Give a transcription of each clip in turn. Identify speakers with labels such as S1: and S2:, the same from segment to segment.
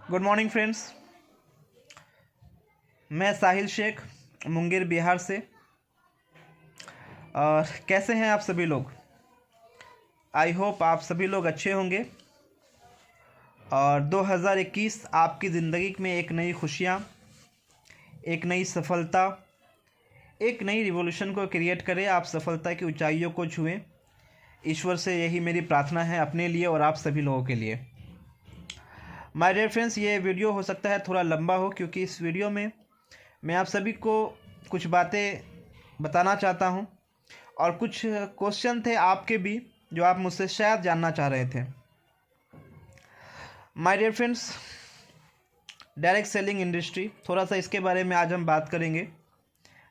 S1: Good morning friends. मैं साहिल शेख मुंगेर बिहार से। और कैसे हैं आप सभी लोग? आई होप आप सभी लोग अच्छे होंगे और 2021 आपकी ज़िंदगी में एक नई खुशियाँ, एक नई सफलता, एक नई रिवॉल्यूशन को क्रिएट करे। आप सफलता की ऊंचाइयों को छुएं। ईश्वर से यही मेरी प्रार्थना है अपने लिए और आप सभी लोगों के लिए। माय डियर फ्रेंड्स, ये वीडियो हो सकता है थोड़ा लंबा हो, क्योंकि इस वीडियो में मैं आप सभी को कुछ बातें बताना चाहता हूं और कुछ क्वेश्चन थे आपके भी जो आप मुझसे शायद जानना चाह रहे थे। My dear friends, direct selling industry, थोड़ा सा इसके बारे में आज हम बात करेंगे।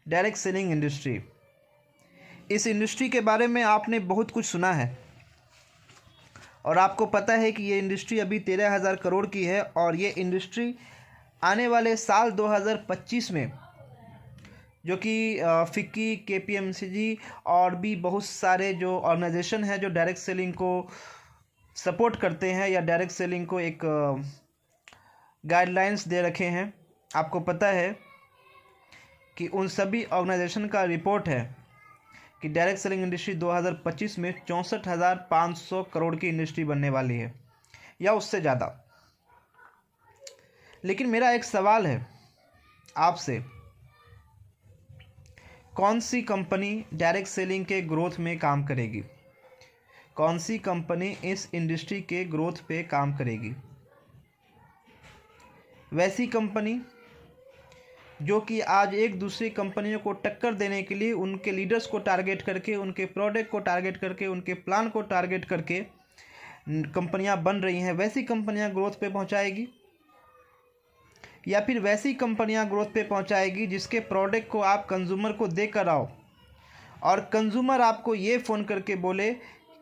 S1: डायरेक्ट सेलिंग इंडस्ट्री, इस इंडस्ट्री के बारे में आपने बहुत कुछ सुना है और आपको पता है कि ये इंडस्ट्री अभी 13,000 करोड़ की है और ये इंडस्ट्री आने वाले साल 2025 में, जो कि फिक्की, KPMG और भी बहुत सारे जो ऑर्गेनाइजेशन हैं जो डायरेक्ट सेलिंग को सपोर्ट करते हैं या डायरेक्ट सेलिंग को एक गाइडलाइंस दे रखे हैं। आपको पता है कि उन सभी ऑर्गेनाइजेशन का रिपोर्ट है कि डायरेक्ट सेलिंग इंडस्ट्री 2025 में 64,500 करोड़ की इंडस्ट्री बनने वाली है या उससे ज़्यादा। लेकिन मेरा एक सवाल है आपसे, कौन सी कंपनी डायरेक्ट सेलिंग के ग्रोथ में काम करेगी? कौन सी कंपनी इस इंडस्ट्री के ग्रोथ पे काम करेगी? वैसी कंपनी जो कि आज एक दूसरी कंपनियों को टक्कर देने के लिए उनके लीडर्स को टारगेट करके, उनके प्रोडक्ट को टारगेट करके, उनके प्लान को टारगेट करके कंपनियां बन रही हैं, वैसी कंपनियां ग्रोथ पे पहुंचाएगी? या फिर वैसी कंपनियां ग्रोथ पे पहुंचाएगी जिसके प्रोडक्ट को आप कंज्यूमर को देकर आओ और कंज्यूमर आपको ये फ़ोन करके बोले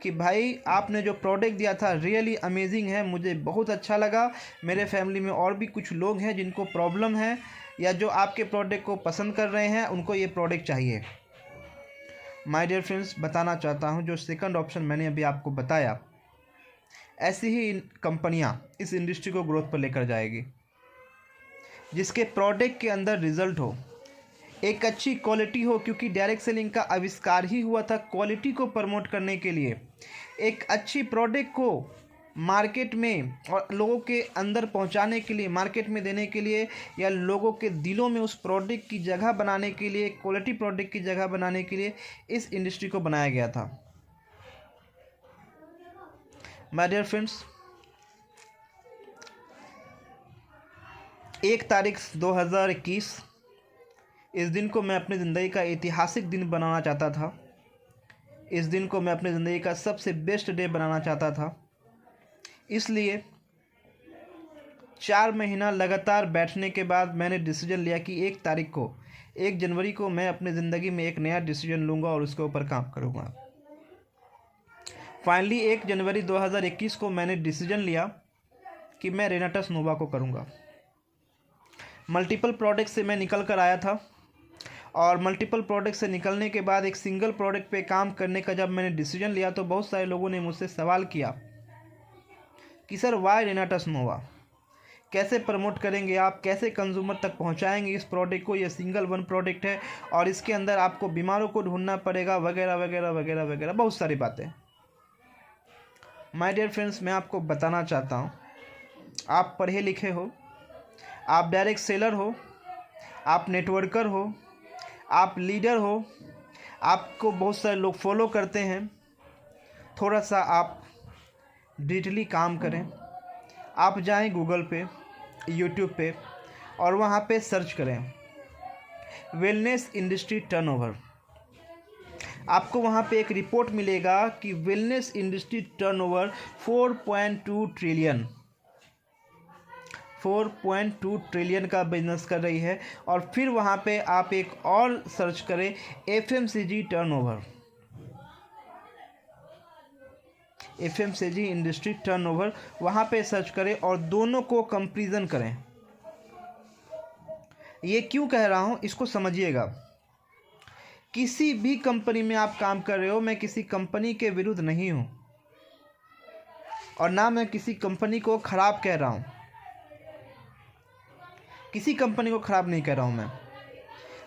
S1: कि भाई आपने जो प्रोडक्ट दिया था रियली अमेजिंग है, मुझे बहुत अच्छा लगा, मेरे फैमिली में और भी कुछ लोग हैं जिनको प्रॉब्लम है या जो आपके प्रोडक्ट को पसंद कर रहे हैं, उनको ये प्रोडक्ट चाहिए। माय डियर फ्रेंड्स, बताना चाहता हूँ जो सेकंड ऑप्शन मैंने अभी आपको बताया, ऐसी ही कंपनियाँ इस इंडस्ट्री को ग्रोथ पर लेकर जाएगी जिसके प्रोडक्ट के अंदर रिजल्ट हो, एक अच्छी क्वालिटी हो, क्योंकि डायरेक्ट सेलिंग का आविष्कार ही हुआ था क्वालिटी को प्रमोट करने के लिए। एक अच्छी प्रोडक्ट को मार्केट में और लोगों के अंदर पहुंचाने के लिए, मार्केट में देने के लिए या लोगों के दिलों में उस प्रोडक्ट की जगह बनाने के लिए, क्वालिटी प्रोडक्ट की जगह बनाने के लिए इस इंडस्ट्री को बनाया गया था। माय डियर फ्रेंड्स, 1 तारीख 2021, इस दिन को मैं अपनी ज़िंदगी का ऐतिहासिक दिन बनाना चाहता था। इस दिन को मैं अपनी ज़िंदगी का सबसे बेस्ट डे बनाना चाहता था। इसलिए 4 महीना लगातार बैठने के बाद मैंने डिसीजन लिया कि 1 जनवरी को मैं अपनी ज़िंदगी में एक नया डिसीजन लूँगा और उसके ऊपर काम करूँगा। फाइनली 1 जनवरी 2021 को मैंने डिसीजन लिया कि मैं रेनाटस नोवा को करूँगा। मल्टीपल प्रोडक्ट से मैं निकल कर आया था और मल्टीपल प्रोडक्ट से निकलने के बाद एक सिंगल प्रोडक्ट पे काम करने का जब मैंने डिसीजन लिया तो बहुत सारे लोगों ने मुझसे सवाल किया कि सर वाई रेनाटस नोवा, कैसे प्रमोट करेंगे आप, कैसे कंज्यूमर तक पहुंचाएंगे इस प्रोडक्ट को? ये सिंगल वन प्रोडक्ट है और इसके अंदर आपको बीमारों को ढूंढना पड़ेगा, वगैरह वगैरह वगैरह वगैरह, बहुत सारी बातें। माय डियर फ्रेंड्स, मैं आपको बताना चाहता हूँ, आप पढ़े लिखे हो, आप डायरेक्ट सेलर हो, आप नेटवर्कर हो, आप लीडर हो, आपको बहुत सारे लोग फॉलो करते हैं, थोड़ा सा आप डिजिटली काम करें। आप जाएं गूगल पे, यूट्यूब पे और वहाँ पे सर्च करें वेलनेस इंडस्ट्री टर्नओवर। आपको वहाँ पे एक रिपोर्ट मिलेगा कि वेलनेस इंडस्ट्री टर्नओवर 4.2 ट्रिलियन का बिजनेस कर रही है। और फिर वहाँ पे आप एक और सर्च करें FMCG turnover, FMCG industry turnover, वहाँ पे सर्च करें और दोनों को कंपैरिजन करें। ये क्यों कह रहा हूँ इसको समझिएगा। किसी भी कंपनी में आप काम कर रहे हो, मैं किसी कंपनी के विरुद्ध नहीं हूँ और ना मैं किसी कंपनी को ख़राब कह रहा हूँ, किसी कंपनी को ख़राब नहीं कर रहा हूँ मैं।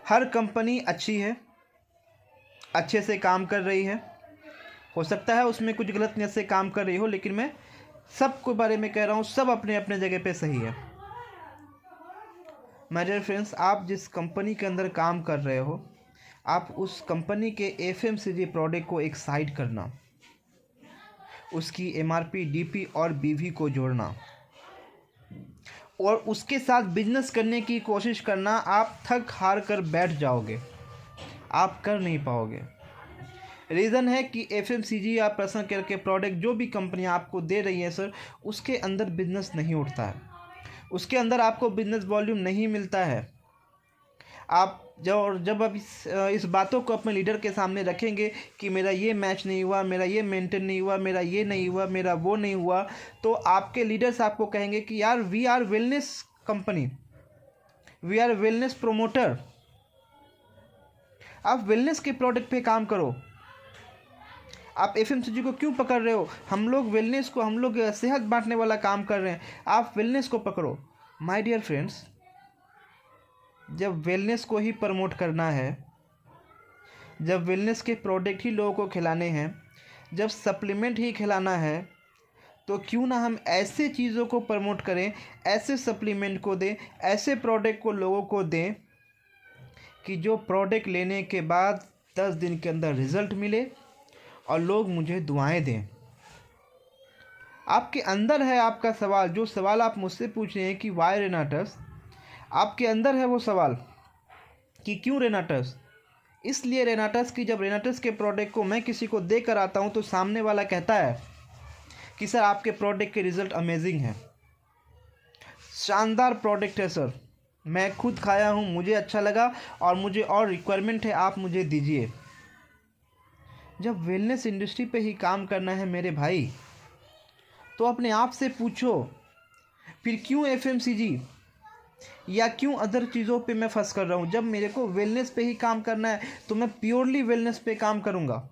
S1: हर कंपनी अच्छी है, अच्छे से काम कर रही है। हो सकता है उसमें कुछ गलत नियत से काम कर रही हो, लेकिन मैं सबके बारे में कह रहा हूँ, सब अपने अपने जगह पे सही है। माय डियर फ्रेंड्स, आप जिस कंपनी के अंदर काम कर रहे हो, आप उस कंपनी के FMCG प्रोडक्ट को एक साइड करना, उसकी MRP, DP और BV को जोड़ना और उसके साथ बिजनेस करने की कोशिश करना। आप थक हार कर बैठ जाओगे, आप कर नहीं पाओगे। रीज़न है कि FMCG या पर्सनल केयर के प्रोडक्ट जो भी कंपनियां आपको दे रही हैं सर, उसके अंदर बिजनेस नहीं उठता है, उसके अंदर आपको बिजनेस वॉल्यूम नहीं मिलता है। आप जब आप इस बातों को अपने लीडर के सामने रखेंगे कि मेरा ये मैच नहीं हुआ, मेरा ये मेंटेन नहीं हुआ, मेरा ये नहीं हुआ, मेरा वो नहीं हुआ, तो आपके लीडर्स आपको कहेंगे कि यार we are wellness company, we are wellness promoter, आप वेलनेस के प्रोडक्ट पे काम करो। आप FMCG को क्यों पकड़ रहे हो? हम लोग वेलनेस को, हम लोग सेहत बांटने वाला काम कर रहे हैं, आप वेलनेस को पकड़ो। माय डियर फ्रेंड्स, जब वेलनेस को ही प्रमोट करना है, जब वेलनेस के प्रोडक्ट ही लोगों को खिलाने हैं, जब सप्लीमेंट ही खिलाना है, तो क्यों ना हम ऐसे चीज़ों को प्रमोट करें, ऐसे सप्लीमेंट को दें, ऐसे प्रोडक्ट को लोगों को दें कि जो प्रोडक्ट लेने के बाद 10 दिन के अंदर रिज़ल्ट मिले और लोग मुझे दुआएं दें। आपके अंदर है आपका सवाल, जो सवाल आप मुझसे पूछ रहे हैं कि वाई रेनाटस, आपके अंदर है वो सवाल कि क्यों रेनाटस। इसलिए रेनाटस कि जब रेनाटस के प्रोडक्ट को मैं किसी को दे कर आता हूँ तो सामने वाला कहता है कि सर आपके प्रोडक्ट के रिज़ल्ट अमेजिंग हैं, शानदार प्रोडक्ट है सर, मैं खुद खाया हूँ, मुझे अच्छा लगा और मुझे और रिक्वायरमेंट है, आप मुझे दीजिए। जब वेलनेस इंडस्ट्री पे ही काम करना है मेरे भाई, तो अपने आप से पूछो फिर क्यों FMCG या क्यों अदर चीज़ों पे मैं फंस कर रहा हूँ। जब मेरे को वेलनेस पे ही काम करना है तो मैं प्योरली वेलनेस पे काम करूँगा,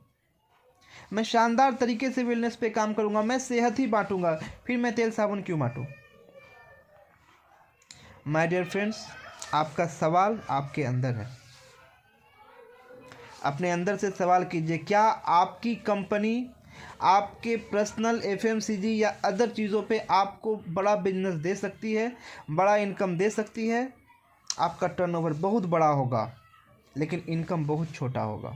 S1: मैं शानदार तरीके से वेलनेस पे काम करूँगा, मैं सेहत ही बांटूँगा, फिर मैं तेल साबुन क्यों बांटूँ। माय डियर फ्रेंड्स, आपका सवाल आपके अंदर है, अपने अंदर से सवाल कीजिए, क्या आपकी कंपनी आपके पर्सनल FMCG या अदर चीज़ों पे आपको बड़ा बिजनेस दे सकती है, बड़ा इनकम दे सकती है। आपका टर्नओवर बहुत बड़ा होगा लेकिन इनकम बहुत छोटा होगा।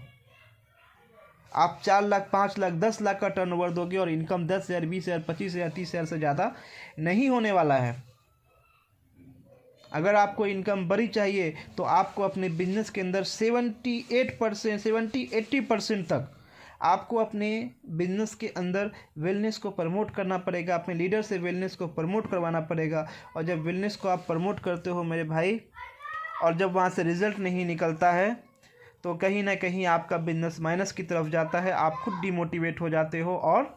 S1: आप 4 लाख, 5 लाख, 10 लाख का टर्नओवर दोगे और इनकम 10,000, 20,000, 25,000, 30,000 से ज़्यादा नहीं होने वाला है। अगर आपको इनकम बड़ी चाहिए तो आपको अपने बिजनेस के अंदर 78%, 70-80% तक आपको अपने बिजनेस के अंदर वेलनेस को प्रमोट करना पड़ेगा, अपने लीडर से वेलनेस को प्रमोट करवाना पड़ेगा। और जब वेलनेस को आप प्रमोट करते हो मेरे भाई, और जब वहाँ से रिज़ल्ट नहीं निकलता है, तो कहीं ना कहीं आपका बिजनेस माइनस की तरफ जाता है, आप खुद डिमोटिवेट हो जाते हो और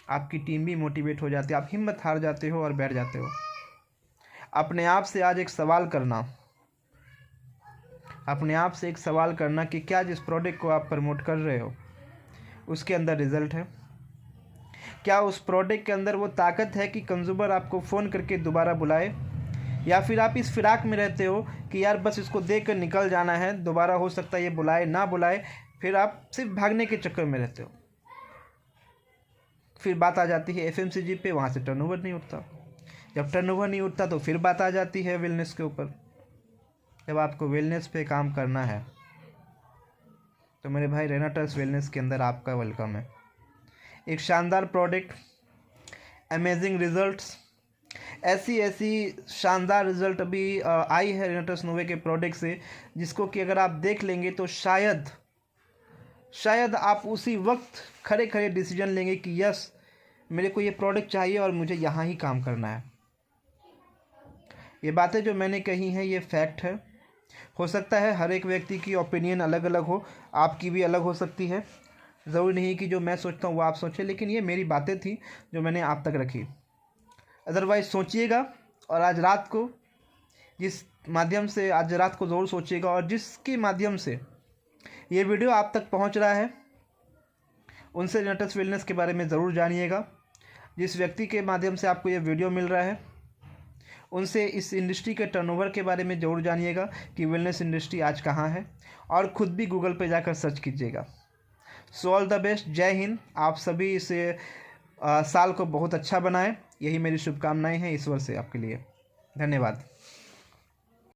S1: आपकी टीम भी मोटिवेट हो जाती है, आप हिम्मत हार जाते हो और बैठ जाते हो। अपने आप से आज एक सवाल करना, अपने आप से एक सवाल करना कि क्या जिस प्रोडक्ट को आप प्रमोट कर रहे हो उसके अंदर रिज़ल्ट है? क्या उस प्रोडक्ट के अंदर वो ताकत है कि कंज्यूमर आपको फ़ोन करके दोबारा बुलाए? या फिर आप इस फिराक में रहते हो कि यार बस इसको देख कर निकल जाना है, दोबारा हो सकता है ये बुलाए ना बुलाए, फिर आप सिर्फ भागने के चक्कर में रहते हो। फिर बात आ जाती है FMCG पे, वहाँ से टर्नओवर नहीं उठता। जब टर्नओवर नहीं उठता तो फिर बात आ जाती है वेलनेस के ऊपर। जब आपको वेलनेस पे काम करना है तो मेरे भाई रेनाटस वेलनेस के अंदर आपका वेलकम है। एक शानदार प्रोडक्ट, अमेजिंग रिजल्ट्स, ऐसी शानदार रिज़ल्ट अभी आई है रेनाटस नोवे के प्रोडक्ट से, जिसको कि अगर आप देख लेंगे तो शायद आप उसी वक्त खड़े खड़े डिसीजन लेंगे कि यस मेरे को ये प्रोडक्ट चाहिए और मुझे यहाँ ही काम करना है। ये बातें जो मैंने कही हैं ये फैक्ट है। हो सकता है हर एक व्यक्ति की ओपिनियन अलग अलग हो, आपकी भी अलग हो सकती है, ज़रूरी नहीं कि जो मैं सोचता हूँ वो आप सोचें, लेकिन ये मेरी बातें थी जो मैंने आप तक रखी। अदरवाइज़ सोचिएगा और आज रात को ज़रूर सोचिएगा, और जिसके माध्यम से ये वीडियो आप तक पहुंच रहा है उनसे रेनाटस वेलनेस के बारे में ज़रूर जानिएगा। जिस व्यक्ति के माध्यम से आपको ये वीडियो मिल रहा है उनसे इस इंडस्ट्री के टर्नओवर के बारे में ज़रूर जानिएगा कि वेलनेस इंडस्ट्री आज कहाँ है, और ख़ुद भी गूगल पे जाकर सर्च कीजिएगा। सो ऑल द बेस्ट, जय हिंद। आप सभी इस साल को बहुत अच्छा बनाएं, यही मेरी शुभकामनाएं हैं ईश्वर से आपके लिए। धन्यवाद।